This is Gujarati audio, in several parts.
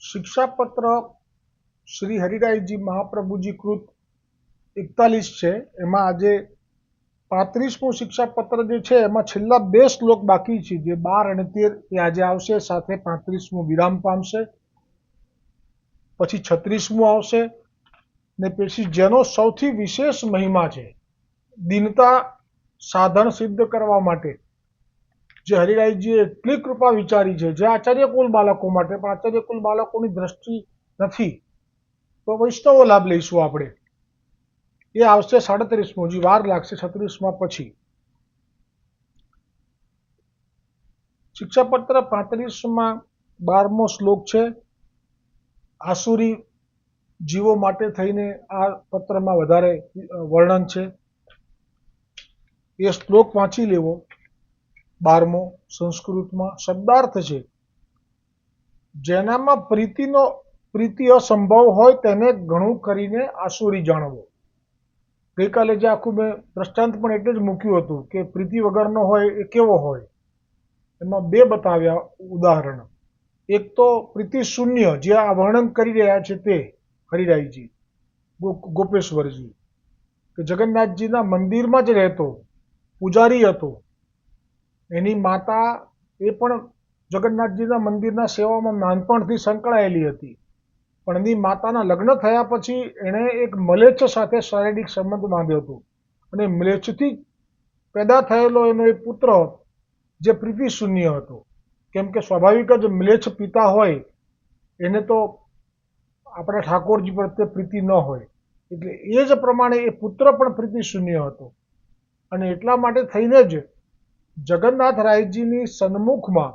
શિક્ષાપત્ર શ્રી હરિરાયજી મહાપ્રભુજી કૃત 41 છે. એમાં આજે 35મું શિક્ષાપત્ર જે છે એમાં છેલ્લા 2 શ્લોક બાકી છે, જે 12 અને 13 એ આજે આવશે. સાથે 35મું વિરામ પામશે, પછી 36મું આવશે ને પછી જેનો સૌથી વિશેષ મહિમા છે, દીનતા સાધન સિદ્ધ કરવા માટે જે હરિરાયજીએ એટલી કૃપા વિચારી છે, જે આચાર્ય કુલ બાળકો માટે, પણ આચાર્ય કુલ બાળકોની દ્રષ્ટિ નથી, તો વૈષ્ણવો લાભ લઈશું આપણે. એ આવશે 37મું, હજી વાર લાગશે 36માં પછી. શિક્ષાપત્ર 35માં 12મો શ્લોક છે. આસુરી જીવો માટે થઈને આ પત્રમાં વધારે વર્ણન છે. એ શ્લોક વાંચી લેવો. 12મો સંસ્કૃતમાં શબ્દાર્થ છે, જેનામાં પ્રીતિ અસંભવ હોય તેને ઘણું કરીને આસુરી જાણવો. ગઈકાલે જે આખું મેં દ્રષ્ટાંત પણ એટલે જ મૂક્યું હતું કે પ્રીતિ વગરનો હોય એ કેવો હોય. એમાં 2 બતાવ્યા ઉદાહરણ. એક તો પ્રીતિ શૂન્ય, જે આ વર્ણન કરી રહ્યા છે તે હરિરાયજી ગોપેશ્વરજી, કે જગન્નાથજીના મંદિરમાં જ રહેતો, પૂજારી હતો. એની માતા એ પણ જગન્નાથજીના મંદિરના સેવામાં નાનપણથી સંકળાયેલી હતી, પણ એની માતાના લગ્ન થયા પછી એણે એક મલેચ્છ સાથે શારીરિક સંબંધ બાંધ્યો હતો, અને મ્લેચ્છથી પેદા થયેલો એનો એક પુત્ર જે પ્રીતિ શૂન્ય હતો. કેમ કે સ્વાભાવિક જ મ્લેચ્છ પિતા હોય એને તો આપણા ઠાકોરજી પ્રત્યે પ્રીતિ ન હોય, એટલે એ જ પ્રમાણે એ પુત્ર પણ પ્રીતિ શૂન્ય હતો. અને એટલા માટે થઈને જ જગન્નાથરાયજીની સન્મુખમાં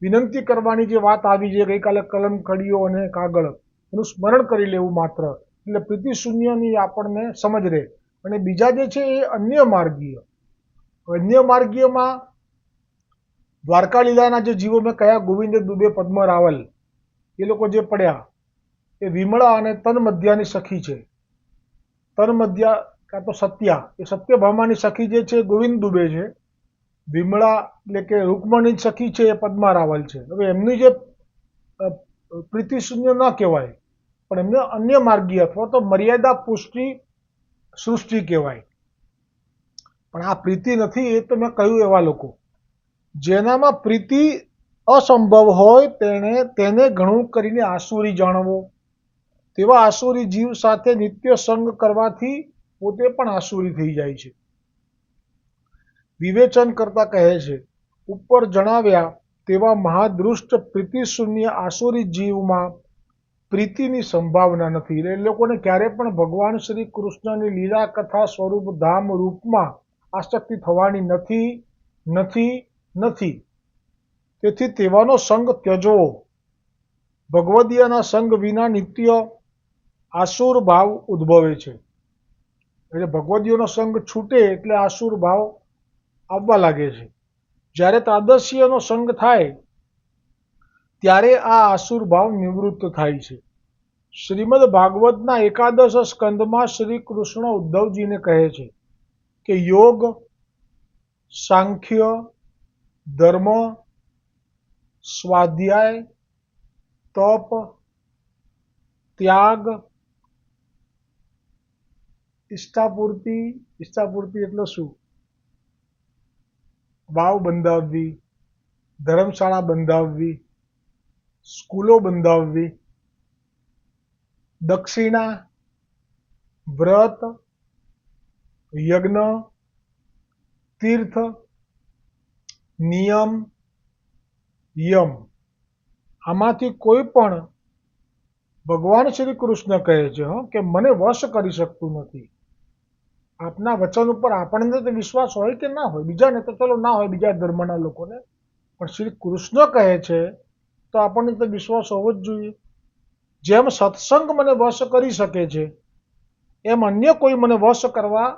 વિનંતી કરવાની જે વાત આવી છે ગઈકાલે, કલમ, કડીઓ અને કાગળ, એનું સ્મરણ કરી લેવું માત્ર, એટલે પ્રીતિ શૂન્યની આપણને સમજ રહે. અને બીજા જે છે એ અન્ય માર્ગીયમાં દ્વારકા લીલાના જે જીવો મેં કયા, ગોવિંદ દુબે પદ્મ રાવલ, એ લોકો જે પડ્યા એ વિમળા અને તન્મધ્યાની સખી છે. તન્મધ્યા કાં તો સત્યા, એ સત્યભામાની સખી જે છે ગોવિંદ દુબે છે. વિમળા એટલે કે રૂકમણી સખી છે એ પદ્મા રાવલ છે. હવે એમની જે પ્રીતિ શૂન્ય ન કહેવાય, પણ એમને અન્ય માર્ગીય અથવા તો મર્યાદા પુષ્ટિ સૃષ્ટિ કહેવાય. પણ આ પ્રીતિ નથી, એ તો મેં કહ્યું એવા લોકો જેનામાં પ્રીતિ અસંભવ હોય તેને ઘણું કરીને આસુરી જાણવો. તેવા આસુરી જીવ સાથે નિત્ય સંગ કરવાથી પોતે પણ આસુરી થઈ જાય છે. વિવેચન કરતા કહે છે, ઉપર જણાવ્યા તેવા મહાદૃષ્ટ પ્રીતિશૂન્ય આસુરી જીવમાં પ્રીતિની સંભાવના નથી. એટલે એ લોકોને ક્યારે પણ ભગવાન શ્રી કૃષ્ણની લીલા કથા સ્વરૂપ ધામ રૂપમાં આસક્તિ થવાની નથી. તેથી તેવાનો સંગ ત્યજવો. ભગવદીયના સંગ વિના નિત્ય આસુર ભાવ ઉદ્ભવે છે. એટલે ભગવદીયનો સંગ છૂટે એટલે આસુર ભાવ આવવા લાગે છે. જ્યારે તાદસ્યનો સંગ થાય ત્યારે આ આસુર ભાવ નિવૃત્ત થાય છે. શ્રીમદ ભાગવતના 11 સ્કંદમાં શ્રી કૃષ્ણ ઉદ્ધવજીને કહે છે કે યોગ, સાંખ્ય, ધર્મ, સ્વાધ્યાય, તપ, ત્યાગ, ઈષ્ટાપૂર્તિ એટલે શું? વાવ બંધાવવી, ધર્મશાળા બંધાવવી, સ્કૂલો બંધાવવી, દક્ષિણા, વ્રત, યજ્ઞ, તીર્થ, નિયમ, યમ, આમાંથી કોઈ પણ ભગવાન શ્રી કૃષ્ણ કહે છે કે મને વશ કરી શકતું નથી. આપના વચન ઉપર આપણને તો વિશ્વાસ હોય કે ના હોય, બીજાને તો ચલો ના હોય, બીજા ધર્મના લોકોને, પણ શ્રી કૃષ્ણ કહે છે તો આપણને તો વિશ્વાસ હોવો જ જોઈએ. જેમ સત્સંગ મને વશ કરી શકે છે, એમ અન્ય કોઈ મને વશ કરવા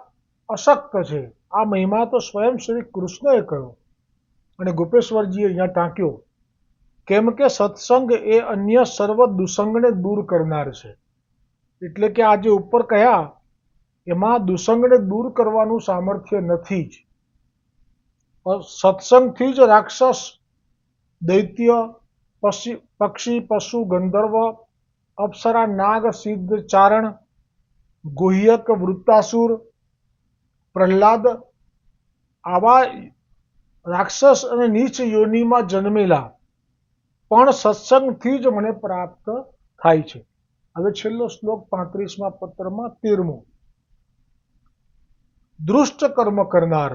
અશક્ત છે. આ મહિમા તો સ્વયં શ્રી કૃષ્ણએ કહ્યો અને ગોપેશ્વરજીએ અહીંયા ટાંક્યો. કેમ કે સત્સંગ એ અન્ય સર્વ દુસંગને દૂર કરનાર છે. એટલે કે આ જે ઉપર કહ્યા એમાં દુસંગને દૂર કરવાનું સામર્થ્ય નથી જ. સત્સંગથી જ રાક્ષસ, દૈત્ય, પક્ષી પશુ ગંધર્વ અપ્સરા નાગ સિદ્ધ ચારણ ગુહ્યક વૃત્તાસુર પ્રહલાદ આવા રાક્ષસ અને નીચ યોનિમાં જન્મેલા પણ સત્સંગથી જ મને પ્રાપ્ત થાય છે. હવે છેલ્લો શ્લોક 35મા પત્રમાં 13મો. દૃષ્ટ કર્મ કરનાર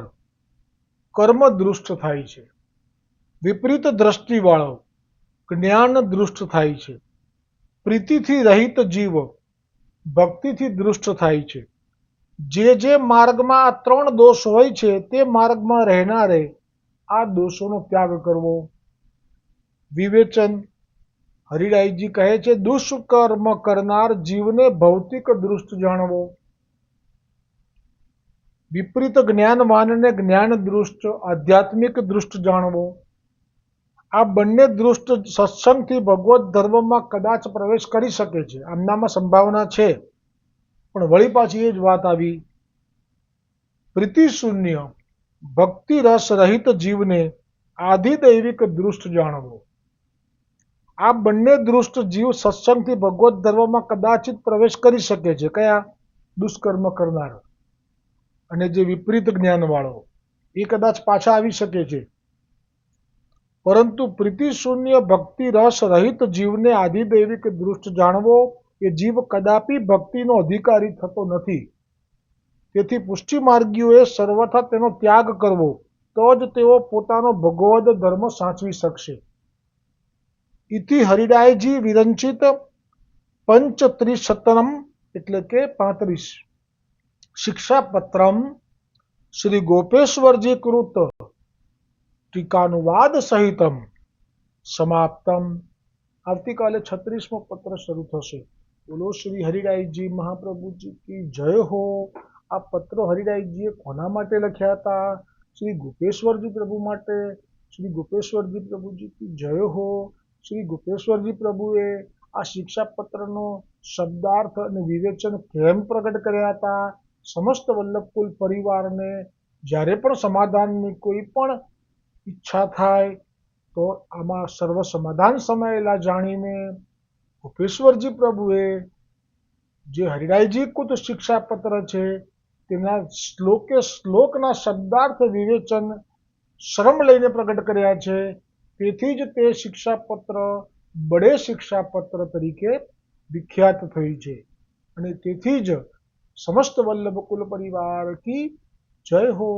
કર્મ દૃષ્ટ થાય છે. વિપરીત દ્રષ્ટિવાળો જ્ઞાન દૃષ્ટ થાય છે. પ્રીતિથી રહિત જીવ ભક્તિથી દૃષ્ટ થાય છે. જે માર્ગમાં આ 3 દોષ હોય છે તે માર્ગમાં રહેનારે આ દોષોનો ત્યાગ કરવો. વિવેચન. હરિરાયજી કહે છે, દુષ્કર્મ કરનાર જીવને ભૌતિક દૃષ્ટ જાણવો. વિપરીત જ્ઞાનવાનને જ્ઞાન દૃષ્ટ આધ્યાત્મિક દૃષ્ટ જાણવો. આ બંને દૃષ્ટ સત્સંગથી ભગવત ધર્મમાં કદાચ પ્રવેશ કરી શકે છે. આમનામાં સંભાવના છે, પણ વળી પાછી એ જ વાત આવી. પ્રીતિ શૂન્ય ભક્તિ રસ રહિત જીવને આધિદૈવિક દૃષ્ટ જાણવો. આ બંને દૃષ્ટ જીવ સત્સંગથી ભગવત ધર્મમાં કદાચિત પ્રવેશ કરી શકે છે. કયા? દુષ્કર્મ કરનાર અને જે વિપરીત જ્ઞાનવાળો એ કદાચ પાછા આવી શકે છે. પરંતુ પ્રીતિ શૂન્ય ભક્તિ રસ રહિત જીવને આધિદૈવિક દૃષ્ટ જાણવો એ જીવ કદાપી ભક્તિનો અધિકારી થતો નથી. તેથી પુષ્ટિ માર્ગીઓએ સર્વથા તેનો ત્યાગ કરવો, તો જ તેઓ પોતાનો ભગવદ ધર્મ સાચવી શકશે. ઇતિ હરિરાયજી વિરંચિત પંચત્રિશતમ એટલે કે 35 શિક્ષાપત્રમ શ્રી ગોપેશ્વરજી કૃત ટીકાનુવાદ સહિતમ સમાપ્તમ. આવતીકાલે 36મો પત્ર શરૂ થશે. બોલો શ્રી હરિરાયજી મહાપ્રભુજી કી જય હો. આ પત્રો હરિરાયજીએ કોના માટે લખ્યા હતા? શ્રી ગોપેશ્વરજી પ્રભુ માટે. શ્રી ગોપેશ્વરજી પ્રભુજી કી જય હો. શ્રી ગોપેશ્વરજી પ્રભુએ આ શિક્ષાપત્રનો શબ્દાર્થ અને વિવેચન કેમ પ્રગટ કર્યા હતા? સમસ્ત વલ્લભકુલ પરિવારને જ્યારે પણ સમાધાનની કોઈ પણ ઈચ્છા થાય તો આમાં સર્વ સમાધાન સમાયેલા જાણીને ગોપેશ્વરજી પ્રભુએ જે હરિરાયજી કૃત શિક્ષાપત્ર છે તેના શ્લોકના શબ્દાર્થ વિવેચન શ્રમ લઈને પ્રગટ કર્યા છે. તેથી જ તે શિક્ષાપત્ર બડે શિક્ષાપત્ર તરીકે વિખ્યાત થયું છે. અને તેથી જ સમસ્ત વલ્લભકુલ પરિવાર કી જય હો.